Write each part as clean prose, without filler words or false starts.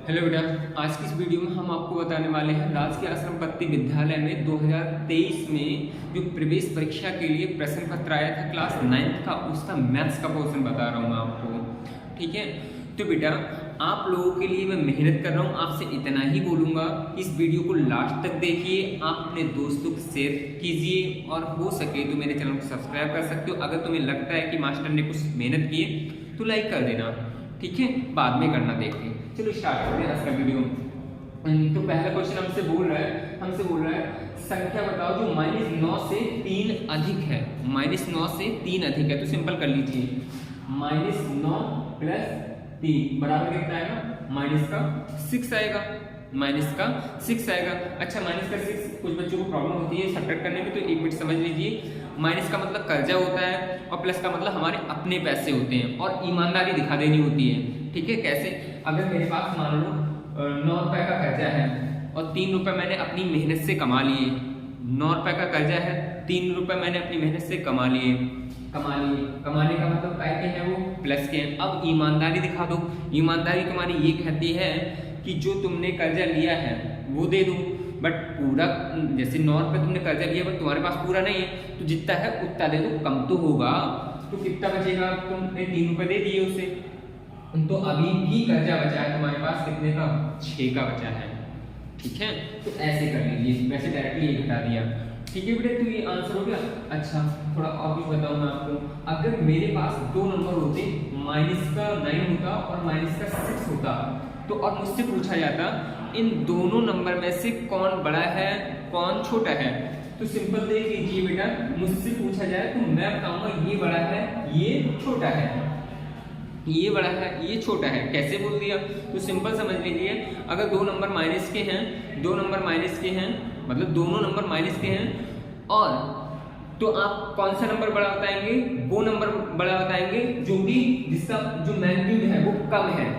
Hello बेटा, आज की इस वीडियो में हम आपको बताने वाले हैं राजकीय आश्रम पत्ती विद्यालय में 2023 में जो प्रवेश परीक्षा के लिए प्रश्न पत्र आया था क्लास 9th का, उसका मैथ्स का पोर्शन बता रहा हूँ मैं आपको। ठीक है, तो बेटा आप लोगों के लिए मैं मेहनत कर रहा हूँ, आपसे इतना ही बोलूँगा, इस वीडियो को लास्ट तक देखिए, आप अपने दोस्तों को शेयर कीजिए और हो सके तो मेरे चैनल को सब्सक्राइब कर सकते हो। अगर तुम्हें लगता है कि मास्टर ने कुछ मेहनत की है तो लाइक कर देना, ठीक है, बाद में करना देखते। चलो स्टार्ट करते हैं आज का वीडियो। तो पहला क्वेश्चन हमसे बोल रहा है संख्या बताओ जो -9 से 3 अधिक है। -9 से 3 अधिक है तो सिंपल कर लीजिए, -9 + 3 बराबर कितना आएगा, माइनस का 6 आएगा, माइनस का 6 आएगा। अच्छा, माइनस का 6 कुछ बच्चों को प्रॉब्लम होती है सब्ट्रैक्ट करने में, तो एक मिनट समझ लीजिए। माइनस का मतलब कर्जा होता है और प्लस का मतलब हमारे अपने पैसे होते हैं और ईमानदारी दिखा देनी होती है। ठीक है, कैसे? अगर मेरे पास मान लो 9 रुपए का कर्जा है और 3 रुपए मैंने अपनी मेहनत से कमा लिए। 9 रुपए का कर्जा है, 3 रुपए मैंने अपनी मेहनत से कमा लिए। कमाने का मतलब काय के हैं, वो प्लस के हैं। अब ईमानदारी दिखा दो। ईमानदारी तुम्हारी ये कहती है कि जो तुमने कर्जा लिया है वो दे दो, बट पूरा, जैसे 9 रुपए तुमने कर्जा लिया बट तुम्हारे पास पूरा नहीं है तो जितना है उतना दे दो, कम तो होगा। तो कितना बचेगा, तुमने 3 रुपए दे दिए उसे, तो अभी भी कर्जा बचा है तुम्हारे पास कितने का, 6 का बचा है। ठीक है, तो ऐसे कर लीजिए, वैसे डायरेक्टली ये घटा दिया। ठीक है बेटे, तो ये आंसर हो गया। अच्छा, थोड़ा और भी बताऊं मैं आपको। अगर मेरे पास 2 नंबर होते, माइनस का 9 होता और माइनस का 6 होता, तो और मुझसे पूछा जाता इन दोनों नंबर में से कौन बड़ा है कौन छोटा है, तो सिंपल देख लीजिए बेटा, मुझसे पूछा जाए तो मैं बताऊंगा ये बड़ा है ये छोटा है, ये बड़ा है ये छोटा है। कैसे बोल दिया, तो सिंपल समझ लीजिए। अगर 2 नंबर माइनस के हैं, 2 नंबर माइनस के हैं, मतलब दोनों नंबर माइनस के हैं, और तो आप कौन सा नंबर बड़ा बताएंगे, वो नंबर बड़ा बताएंगे जो कि जिसका जो मैग्नीट्यूड है वो कम है।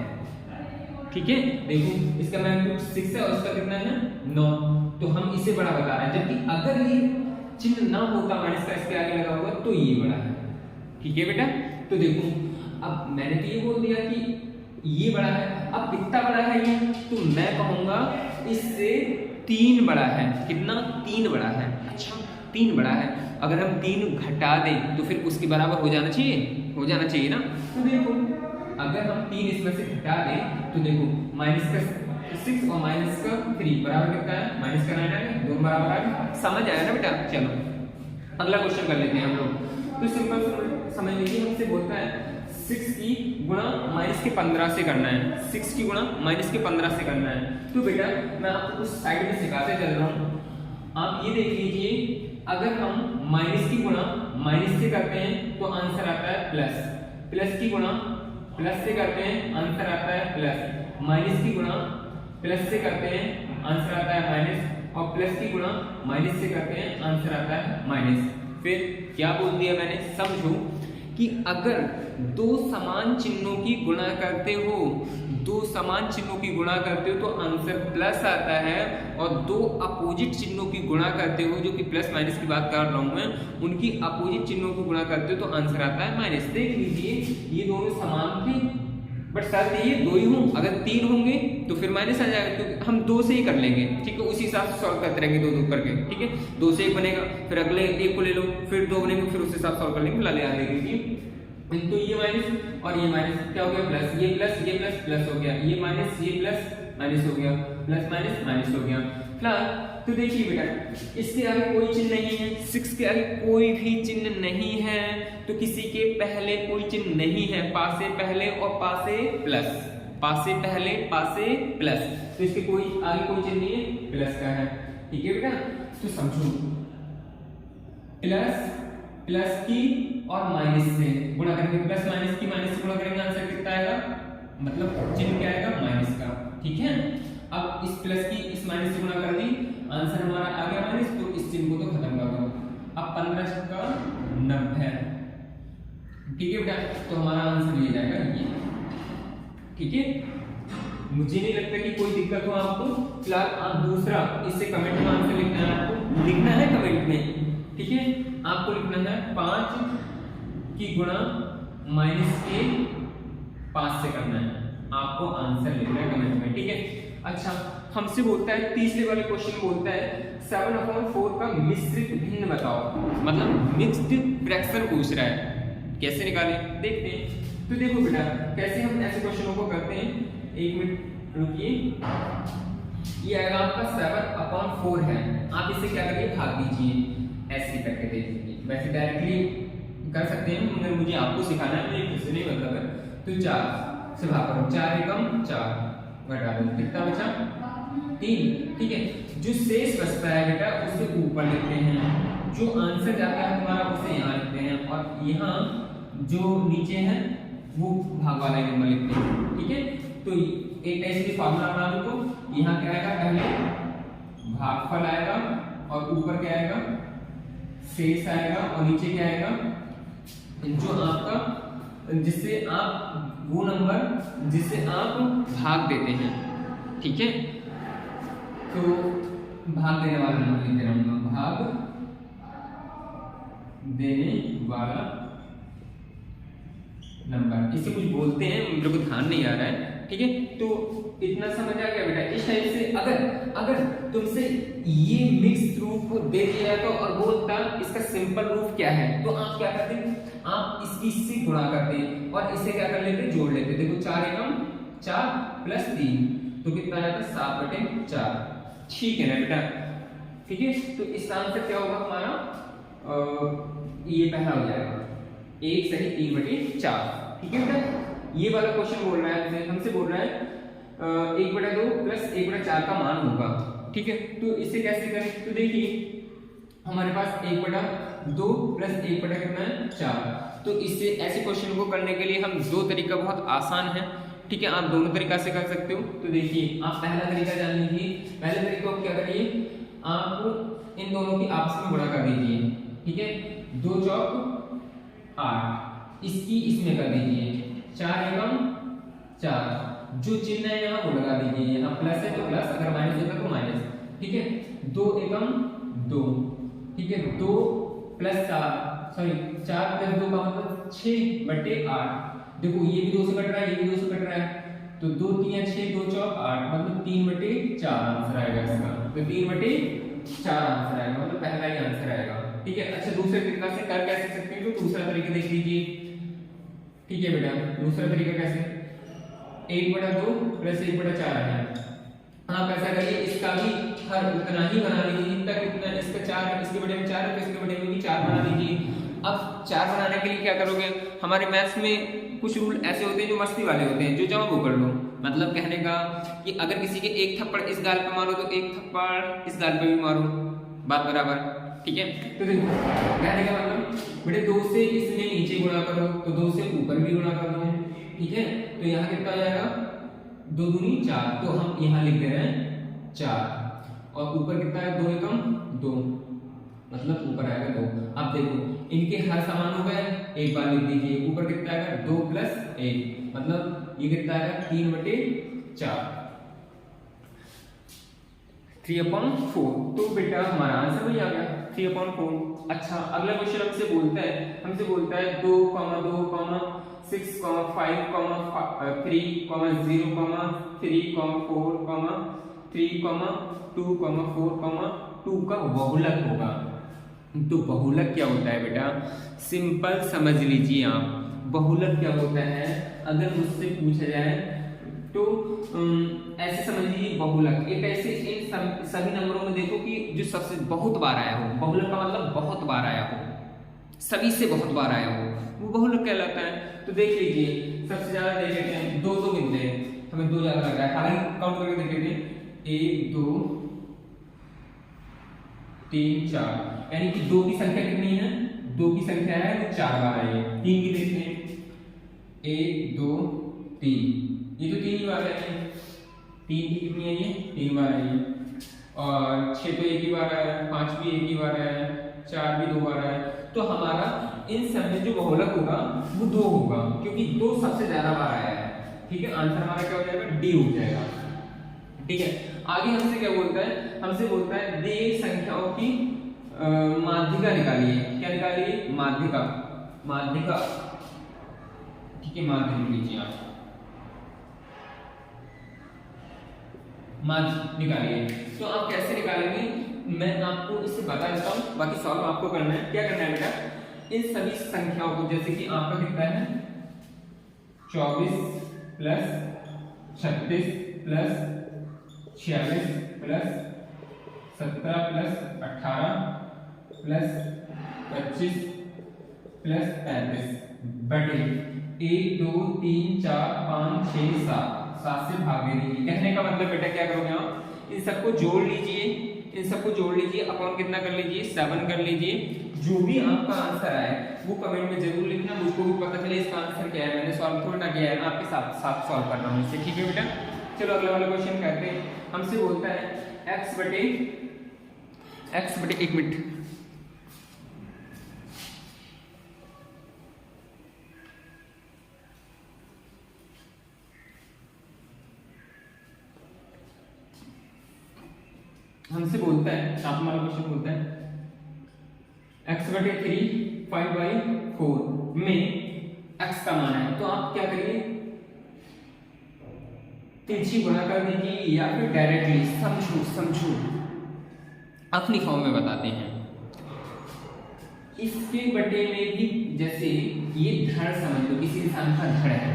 ठीक है, देखो इसका मैग्नीट्यूड 6 है और इसका कितना है 9, तो हम इसे बड़ा बता रहे हैं। जबकि अगर ये चिन्ह ना होता माइनस का इसके आगे लगा हुआ तो ये बड़ा है। ठीक है बेटा, तो देखो अब मैंने तो ये बोल दिया कि ये बड़ा है, अब कितना बड़ा है ये, तो मैं कहूंगा इससे 3 बड़ा है। कितना, 3 बड़ा है। अच्छा, 3 बड़ा है, अगर हम 3 घटा दें तो फिर उसके बराबर हो जाना चाहिए ना। तो देखो अगर हम 3 इसमें से घटा दें तो देखो माइनस का 6 और माइनस का 3 बराबर कितना है, माइनस का 9 आ गया, दोनों बराबर आ गए। समझ आया ना बेटा? चलो अगला क्वेश्चन कर लेते हैं हम लोग। तो सिंपल समझ लीजिए, हमसे बोलता है 6 की गुणा माइनस के 15 से करना है। 6 की गुणा माइनस के 15 से करना है। तो बेटा मैं आपको कुछ साइड में सिखाते चल रहा हूँ, आप ये देख लीजिए। अगर हम माइनस की गुणा माइनस से करते हैं तो आंसर आता है प्लस, प्लस की गुणा प्लस से करते हैं आंसर आता है प्लस, माइनस की गुणा प्लस से करते हैं आंसर आता है माइनस, और प्लस की गुणा माइनस से करते हैं आंसर आता है माइनस। फिर क्या बोल दिया मैंने, समझो कि अगर 2 समान चिन्हों की गुणा करते हो, 2 समान चिन्हों की गुणा करते हो तो आंसर प्लस आता है, और 2 अपोजिट चिन्हों की गुणा करते हो, जो कि प्लस माइनस की बात कर रहा हूं मैं, उनकी अपोजिट चिन्हों को गुणा करते हो तो आंसर आता है माइनस। देख लीजिए ये दोनों समान थे, बट शर्त ये 2 ही हों। अगर 3 होंगे तो फिर माइनस आ जाएगा, क्योंकि हम 2 से ही कर लेंगे। ठीक है, उसी हिसाब से सॉल्व करते रहेंगे 2 करके। ठीक है, 2 से 1 बनेगा, फिर अगले 1 को ले लो, फिर 2 बनेंगे, फिर उस हिसाब सॉल्व कर लेंगे। फिलहाल याद रखिए, तो ये माइनस और ये माइनस क्या हो गया, प्लस, ये प्लस ये प्लस प्लस हो गया, ये माइनस ये प्लस माइनस हो गया, प्लस माइनस माइनस हो गया। फिलहाल तो देखिए बेटा, इसके आगे कोई चिन्ह नहीं है, 6 के आगे कोई भी चिन्ह नहीं है, तो किसी के पहले कोई चिन्ह नहीं है, पासे पहले और पासे प्लस, पासे पहले पासे प्लस, तो इसके कोई आगे कोई चिन्ह नहीं है, प्लस का है। ठीक है बेटा, तो समझो प्लस प्लस की और माइनस से गुणा करेंगे, प्लस माइनस की माइनस से गुणा करेंगे, आंसर कितना आएगा, मतलब चिन्ह क्या आएगा, माइनस का। ठीक है, अब इस प्लस की इस माइनस से गुणा कर दी, आंसर हमारा आ गया माइनस, तो इस चिन्ह को तो खत्म कर दो। अब 15 छक्का 90। ठीक है बेटा, तो हमारा आंसर ये जाएगा ये। ठीक है, मुझे नहीं लगता कि कोई दिक्कत हो आपको। फिलहाल आप दूसरा इससे कमेंट में आंसर लिखना है, आपको लिखना है कमेंट में। ठीक है, आपको लिखना है 5 की गुणा माइनस के 5 से करना है, आपको आंसर लिखना है कमेंट में, ठीक है। अच्छा, हमसे बोलता है तीसरे वाले क्वेश्चन बोलता है 7/4 का मिश्रित भिन्न बताओ, मतलब मिक्स्ड फ्रैक्शन पूछ रहा है, कैसे निकालें देखते हैं। तो देखो बेटा कैसे हम ऐसे क्वेश्चनों को करते हैं, एक मिनट रुकिए। ये आएगा आपका 7/4 है, आप इसे क्या करिए भाग दीजिए, ऐसे करके दे दीजिए। वैसे डायरेक्टली कर सकते हैं मगर मुझे आपको सिखाना है, मुझे कुछ नहीं मतलब है। तो 4 से भाग करो, 4 एकम 4 घटा दो, कितना बचा 3, ठीक है। जो शेष बचता है बेटा उसे ऊपर लिखते हैं, जो आंसर जाता है तुम्हारा उसे यहाँ लिखते हैं, और यहाँ जो नीचे है वो भाग वाला नंबर लिखते हैं, ठीक है। तो एक ऐसे फार्मूला बना लो, तो यहाँ क्या आएगा, पहले भागफल आएगा और ऊपर क्या आएगा शेष आएगा, और नीचे क्या आएगा जो आपका जिससे आप वो नंबर जिससे आप भाग देते हैं, ठीक है। तो भाग देने वाला नंबर लिख रहा हूं, भाग देने वाला नंबर, इसे कुछ बोलते हैं मेरे को ध्यान नहीं आ रहा है, ठीक है। तो इतना समझ आ गया बेटा। इस टाइप से अगर तुमसे ये मिक्स रूप दे दिया जाता और बोलता इसका सिंपल रूप क्या है, तो आप क्या करते, आप इसकी से गुणा करते और इसे क्या कर लेते, जोड़ लेते। देखो 4 एकम 4 प्लस 3 तो कितना आएगा 7/4, ठीक है ना बेटा, ठीक है। तो इसका आंसर क्या होगा हमारा, ये पहला हो जाएगा 1 सही 3/4, ठीक है बेटा। ये वाला क्वेश्चन बोल रहा है हमसे बोल रहा है 1/2 प्लस 1/4 का मान होगा, ठीक है। तो इसे कैसे करें, तो देखिए हमारे पास 1/2 प्लस 1/4, तो इससे ऐसे क्वेश्चन को करने के लिए हम दो तरीका बहुत आसान है, ठीक है। आप दोनों तरीका से कर सकते हो। तो देखिए आप पहला तरीका जान लीजिए। पहले तरीके को क्या करिए, आप इन दोनों की आपस में गुणा कर दीजिए, ठीक है। 2 चौक 8, इसकी इसमें कर दीजिए 4 एकम 4, जो चिन्ह है यहाँ वो लगा दीजिए, यहाँ प्लस है तो प्लस, अगर माइनस होता तो माइनस, ठीक है। 2 एकम 2, ठीक है। 2 प्लस 4 सॉरी 4 प्लस 2 का मतलब 6/8। देखो ये भी 2 से कट रहा है, ये भी 2 से कट रहा है, तो 2 3 6 2 चौक 8 मतलब 3/4 आंसर आएगा इसका। तो 3/4 आंसर आएगा, मतलब पहला ही आंसर आएगा, ठीक है। अच्छा दूसरे तरीका से कर कैसे सकते हैं, तो दूसरा तरीका देख लीजिए, ठीक है बेटा। दूसरा तरीका कैसे, 1/2 प्लस 1/4 है, आप ऐसा करिए इसका भी हर उतना ही बना लीजिए जितना कितना इसका 4 है, इसके बड़े में 4 है तो इसके बड़े में भी 4 बना लीजिए। अब 4 बनाने के लिए क्या करोगे, हमारे मैथ्स में कुछ रूल ऐसे होते हैं जो मस्ती वाले होते हैं, जो चाहो वो कर लो। मतलब कहने का कि अगर किसी के एक थप्पड़ इस गाल पे मारो तो एक थप्पड़ इस गाल पे भी मारो, बात बराबर, ठीक है। तो देखो कहने का मतलब बेटे 2 से इसमें नीचे गुणा करो तो 2 से ऊपर भी गुणा कर दो, ठीक है। तो यहाँ कितना आ जाएगा 2 दूनी 4, तो हम यहाँ लिख दे रहे हैं 4, और ऊपर कितना है 2 एकम 2, मतलब ऊपर आएगा 2। अब देखो इनके हर समान हो गए, एक बार लिख दीजिए, ऊपर कितना आएगा 2 प्लस 1, मतलब ये कितना आएगा 3/4, 3/4। तो बेटा हमारा आंसर वही आ गया 3/4। अच्छा अगला क्वेश्चन हमसे बोलता है 2, 2, 6, 5, 3, 0, 3, 4, 3, 2, 4, 2 का बहुलक होगा। तो बहुलक क्या होता है बेटा, सिंपल समझ लीजिए आप, बहुलक क्या होता है अगर मुझसे पूछा जाए तो ऐसे समझ लीजिए बहुलक एक ऐसे इन सभी नंबरों में देखो कि जो सबसे बहुत बार आया हो, बहुलक का मतलब बहुत बार आया हो, सभी से बहुत बार आया हो, वो बहुलक कहलाता है। तो देख लीजिए सबसे ज्यादा देख लेते हैं 2 तो मिलते हैं, हमें 2 ज्यादा लग रहा है, हालांकि काउंट करके देख लेते हैं 1 2 3 4, यानी कि 2 की संख्या कितनी है, 2 की संख्या है वो 4 बार आई है। 3 की देखते हैं 1 2 3, ये तो 3 ही बार आई है, 3 की कितनी है ये 3 बार आई है, और 6 तो 1 ही बार आया है, 5 भी 1 ही बार आया है, 4 भी 2 बार आया है। तो हमारा इन सब में जो बहुलक होगा वो 2 होगा, क्योंकि 2 सबसे ज्यादा बार आया है, ठीक है। आंसर हमारा क्या हो जाएगा डी हो जाएगा, ठीक है। आगे हमसे क्या बोलता है, हमसे बोलता है दे संख्याओं की माध्यिका निकालिए। क्या निकालिए, माध्यिका, माध्यिका, ठीक है। माध्यिका लीजिए आप, माध्य निकालिए। तो आप कैसे निकालेंगे मैं आपको इससे बता देता हूँ, बाकी सॉल्व आपको करना है। क्या करना है बेटा, इन सभी संख्याओं को, जैसे कि आपका कितना है 24 plus 36 plus 46 plus 17 plus 18 plus 25 plus 35 बटे 1 2 3 4 5 6 7 से भाग दे दीजिए। कहने का मतलब बेटा क्या करोगे आप, इन सबको जोड़ लीजिए, इन सबको जोड़ लीजिए, अपॉन कितना कर लीजिए 7 कर लीजिए। जो भी आपका आंसर आए वो कमेंट में जरूर लिखना, मुझको भी पता चले इसका आंसर क्या है। मैंने सॉल्व थोड़ा ना किया है, आपके साथ सॉल्व कर रहा हूँ इसे, ठीक है बेटा। चलो अगला वाला क्वेश्चन करते हैं। हमसे बोलता है x बटे 1 मिनट, हमसे बोलता है, आप हमारा क्वेश्चन बोलता है x बटे 3 5/4 में x का मान है। तो आप क्या करिए, तिरछी गुणा कर दीजिए या फिर डायरेक्टली समझो अपनी फॉर्म में बताते हैं। इसके बटे में भी, जैसे ये धड़ समझ लो, किसी इंसान का धड़ है,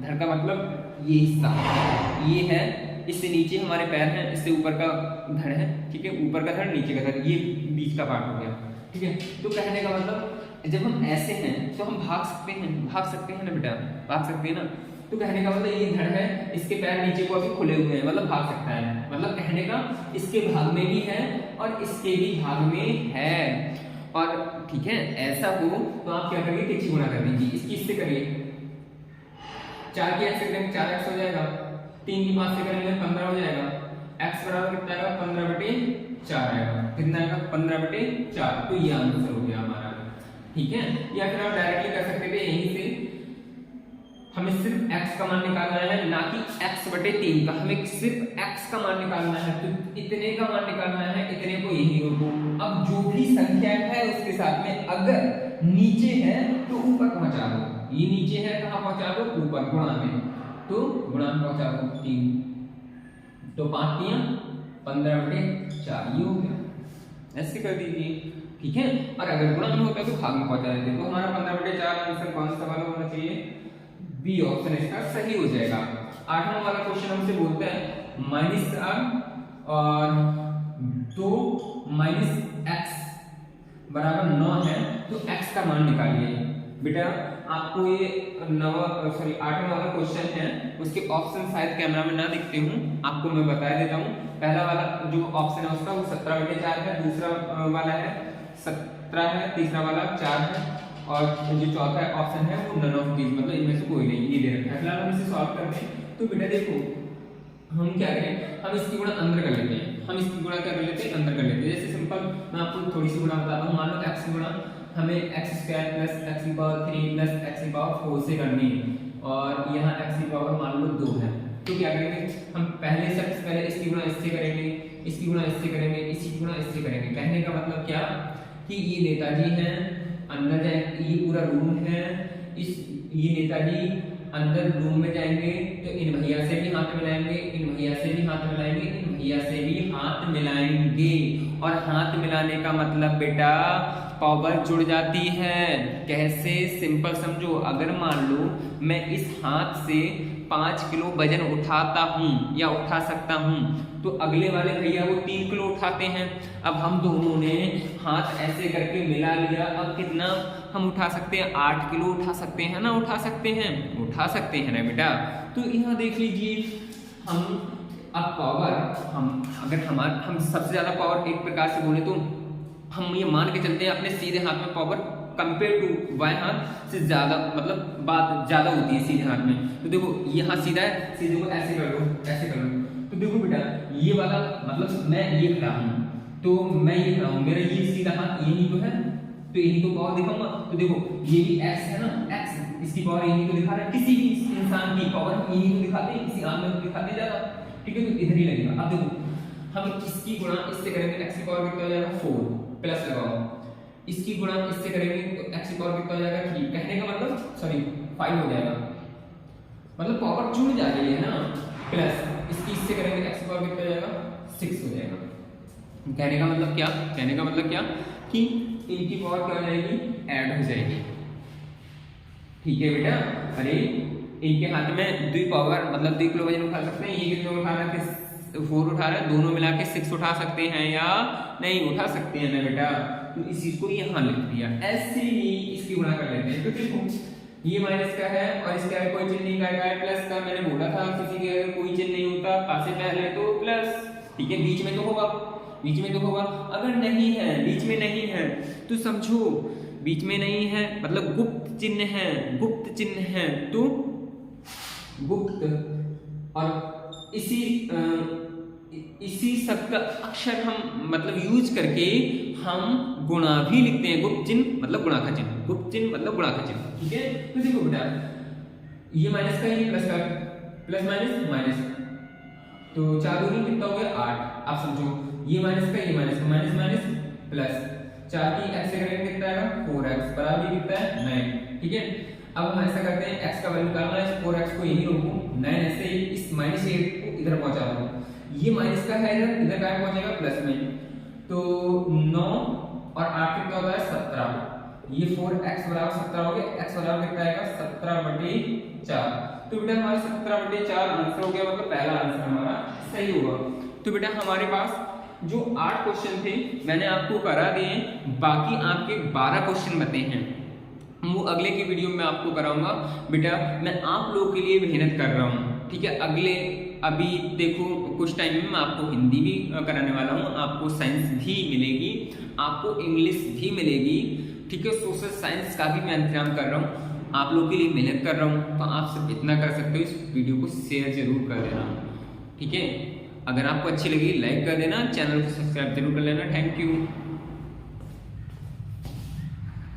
धड़ का मतलब ये हिस्सा ये है, इससे नीचे हमारे पैर हैं, इससे ऊपर का धड़ है, ठीक है, ऊपर का धड़ नीचे का धड़, ये बीच का पार्ट हो गया, ठीक है। तो कहने का मतलब जब हम ऐसे हैं तो हम भाग सकते हैं ना बेटा, भाग सकते हैं ना। तो कहने का मतलब ये धड़ है, इसके पैर नीचे को अभी खुले हुए हैं, मतलब भाग सकता है, मतलब कहने का इसके भाग में भी है और इसके भी भाग में है। और ठीक है, ऐसा हो तो आप क्या करिए, तिरछी गुणा कर दीजिए, इसकी इससे करिए, 4 की x से करेंगे 4x हो जाएगा, 3 की 5 से करेंगे 15 हो जाएगा, x बराबर कितना आएगा 15/4 आएगा, कितना आएगा 15/4। तो ये आंसर हो गया हमारा, ठीक है। या फिर आप डायरेक्टली कर सकते थे, यहीं से हमें सिर्फ x का मान निकालना है, ना कि x/3 का, हमें सिर्फ x का मान निकालना है। तो इतने का मान निकालना है, इतने को यही रोको। अब जो भी संख्या है उसके साथ में अगर नीचे है तो ऊपर पहुंचा दो, ये नीचे है कहां पहुंचा दो, ऊपर गुणा में, तो गुणा पहुंचा दो 3, तो 5 3 15/4 ये हो गया, ऐसे कर दीजिए, ठीक है। और अगर गुणा में होता है तो भाग में पहुंचा देते, तो हमारा 15/4 आंसर कौन सा वाला होना चाहिए, बी ऑप्शन इसका सही हो जाएगा। 8वां वाला क्वेश्चन हमसे बोलता है -r और 2 -x बराबर 9 है, तो x का मान निकालिए। बेटा आपको ये 8वां वाला क्वेश्चन है, उसके ऑप्शन शायद कैमरा में ना दिखते हूँ, आपको मैं बता देता हूँ। पहला वाला जो ऑप्शन है उसका वो 17/4 है, दूसरा वाला है 17 है, तीसरा वाला 4 है, और जो चौथा ऑप्शन है वो नन ऑफ दीज, मतलब इनमें से कोई नहीं, ये दे रखा है। फिलहाल हम इसे सॉल्व करते हैं। तो बेटा देखो हम क्या करें, हम इसकी गुणा अंदर कर लेते हैं, हम इसकी गुणा क्या कर लेते हैं, अंदर कर लेते हैं। जैसे सिंपल मैं आपको थोड़ी सी गुणा बताता हूँ। मान लो x की गुणा हमें x² प्लस x की पावर 3 प्लस x की पावर 4 से करनी है, और यहाँ x की पावर मान लो 2 है। तो क्या करेंगे, हम सबसे पहले इसकी गुणा इससे करेंगे, इसकी गुणा इससे करेंगे, इसकी गुणा इससे करेंगे। कहने का मतलब क्या कि ये नेताजी हैं, अंदर जाएंगे, ये पूरा रूम है, ये नेताजी अंदर रूम में जाएंगे तो इन भैया से भी हाथ मिलाएंगे, इन भैया से भी हाथ मिलाएंगे, इन भैया से भी हाथ मिलाएंगे। और हाथ मिलाने का मतलब बेटा पावर जुड़ जाती है। कैसे, सिंपल समझो। अगर मान लो मैं इस हाथ से 5 किलो वजन उठाता हूँ या उठा सकता हूँ, तो अगले वाले भैया वो 3 किलो उठाते हैं। अब हम दोनों ने हाथ ऐसे करके मिला लिया, अब कितना हम उठा सकते हैं, 8 किलो उठा सकते हैं ना, उठा सकते हैं ना बेटा। तो यहाँ देख लीजिए, हम अब पावर हम सबसे ज्यादा पावर एक प्रकार से बोले तो हम ये मान के चलते हैं अपने सीधे हाथ में पावर कंपेयर टू बाएं हाथ से ज्यादा, मतलब बात ज्यादा होती है सीधे हाथ में। तो देखो ये हाथ सीधा है, सीधे को ऐसे कर लो, ऐसे कर लो। तो देखो बेटा ये वाला मतलब मैं ये खड़ा हूँ, तो मैं ये खड़ा हूँ, मेरा ये सीधा हाथ यही तो है, तो यही तो पावर दिखाऊंगा। तो देखो ये भी x है ना, x इसकी पावर यही तो दिखा रहा है। किसी भी इंसान की पावर यही तो दिखाते हैं, किसी आदमी को दिखाते ज्यादा, ठीक है। तो इधर ही लगेगा। अब देखो हम इसकी गुणा इससे करेंगे, x की पावर कितना हो जाएगा 4, प्लस लगाओ, इसकी गुणा इससे करेंगे तो x की पावर कितना हो जाएगा 3। कहने का मतलब 5 हो जाएगा, मतलब पावर जुड़ जा रही है ना। प्लस इसकी इससे करेंगे x पावर कितना जाएगा 6 हो जाएगा। कहने का मतलब क्या, कहने का मतलब क्या कि इनकी पावर क्या हो जाएगी, ऐड हो जाएगी। ठीक है बेटा, अरे इनके हाथ में द्वि पावर मतलब 2 किलो वजन उठा सकते हैं, ये कितने उठा रहा है 4 उठा रहा है, दोनों मिला के 6 उठा सकते हैं या नहीं उठा सकते हैं ना बेटा। तो इस चीज को यहाँ लिख दिया, ऐसे ही इसकी गुणा कर लेते हैं। तो देखो ये माइनस का है और इसका कोई चिन्ह नहीं का है, प्लस का मैंने बोला था किसी के अगर कोई चिन्ह नहीं होता पास से पहले तो प्लस, ठीक है बीच में तो होगा, बीच में तो होगा। अगर नहीं है, बीच में नहीं है तो समझो बीच में नहीं है मतलब गुप्त चिन्ह है, गुप्त चिन्ह है तो गुप्त, और इसी शब्द अक्षर हम मतलब यूज करके हम गुणा भी लिखते हैं। गुप्त चिन्ह मतलब गुणा का चिन्ह, गुप्त चिन्ह मतलब गुणा का चिन्ह। ठीक है, तो देखो बेटा ये माइनस का ये प्लस का, प्लस माइनस माइनस, तो 4 दूनी कितना हो गया 8। आप समझो ये माइनस का ये माइनस का, माइनस माइनस प्लस 4 की x से करेंगे कितना आएगा 4x, बराबर कितना है 9। ठीक है, अब हम ऐसा करते हैं x का वैल्यू निकालना है, 4x को यही रोकूं, 9 ऐसे ही इस -8 को इधर पहुंचा दूं, ये माइनस का है इधर क्या पहुंचेगा प्लस में, तो 9 और 8 कितना होता है 17, ये 4x बराबर 17 हो गया, x बराबर कितना आएगा 17/4। तो बेटा हमारा 17/4 आंसर हो गया, मतलब पहला आंसर हमारा सही होगा। तो बेटा हमारे पास जो 8 क्वेश्चन थे मैंने आपको करा दिए, बाकी आपके 12 क्वेश्चन बचे हैं, वो अगले की वीडियो में आपको कराऊंगा। बेटा मैं आप लोगों के लिए मेहनत कर रहा हूँ, ठीक है। अगले अभी देखो कुछ टाइम में मैं आपको हिंदी भी कराने वाला हूँ, आपको साइंस भी मिलेगी, आपको इंग्लिश भी मिलेगी, ठीक है। सोशल साइंस का भी मैं इंतजाम कर रहा हूँ, आप लोगों के लिए मेहनत कर रहा हूँ। तो आप सब इतना कर सकते हो, इस वीडियो को शेयर जरूर कर देना, ठीक है। अगर आपको अच्छी लगी लाइक कर देना, चैनल को सब्सक्राइब जरूर कर लेना। Thank you.